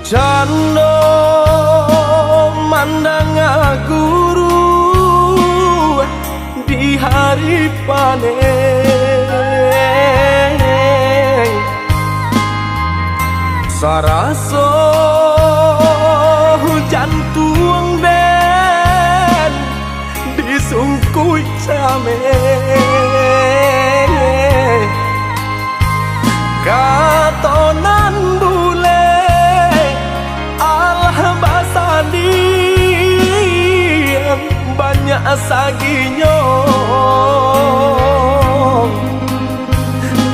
Cando mandang guru di hari panen saraso hujan tuang den disungkui came katonan bule banyak saginya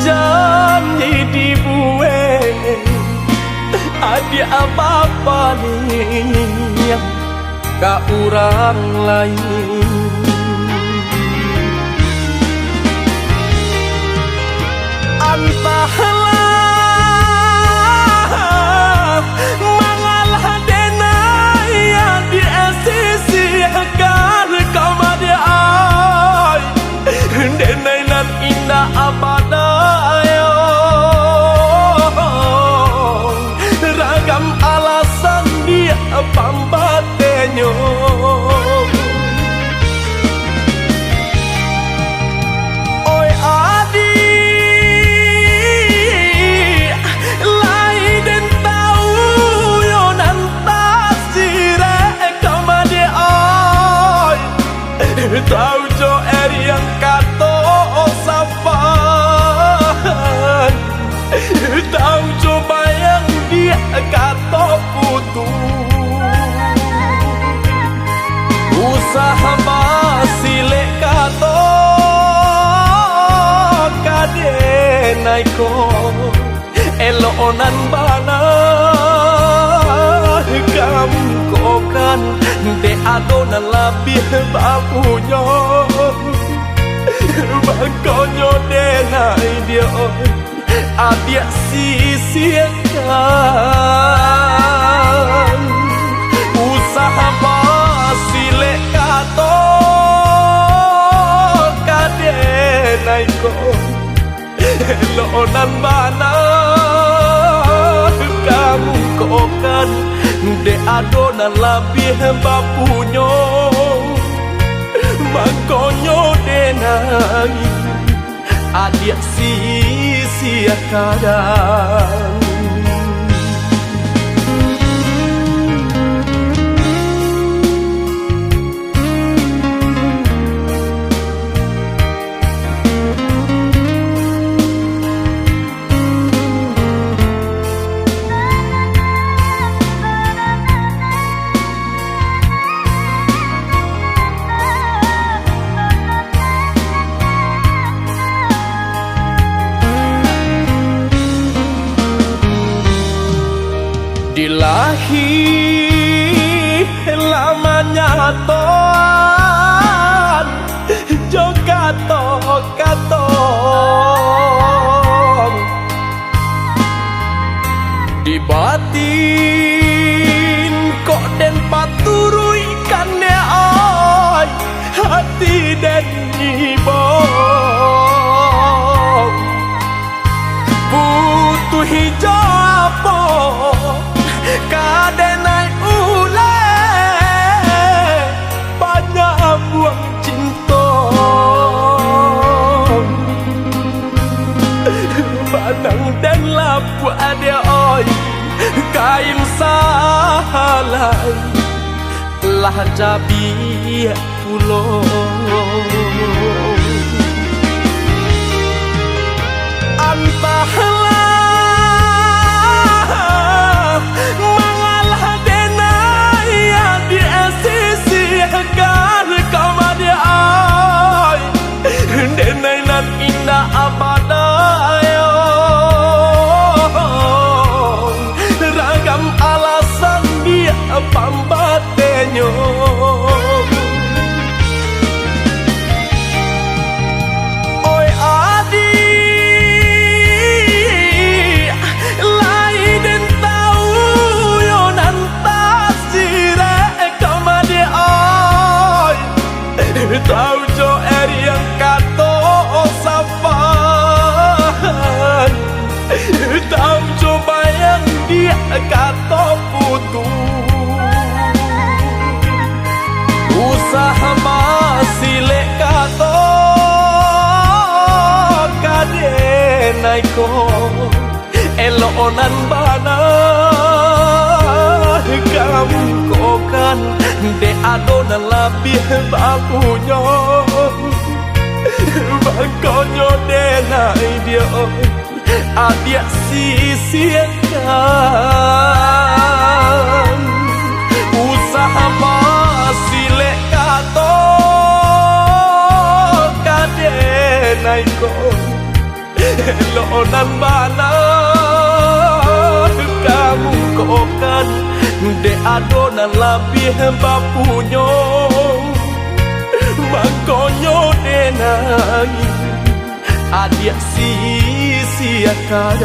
janji dibueng ada apa-apa nih ke orang lain entahlah mengalah denaya di sisi akan kamade ay denai nan indah abadayo ragam alasan dia pambatenyo oi adi lai den tau yo nan tasire kamade ay tau jo eri yang kato sapan tau jo bayang dia kato putu usaha basile kato kade naiko elonan bana kamu kokan de adonan labih bapunya bangkonyo denai dia adia sisiakan usaha basile kato kade naiko elonan bana kamu kokan de adonan labih bapunyo mangkonyo denai adia sia-siakan dilahi lamanya toan jogato katong di batin kok den paturui kane ay hati den ibong butuh hijab kadenai ule banyak buang cinta badang dan lapu ada oi kain salai lah jabi pulo entahlah mengalah denaya di sisi akan kamade ay denai nan indah abadayo ragam alasan dia pambatenyo oi adi ko elonan bana kamu kokan de adona labih bakunyo bakonyo de nai dia adia sisiakan usaha masih lekato kade naiko lonan bana kamu kokan de adona labih bapunyo makonyo de nai adia sisiakan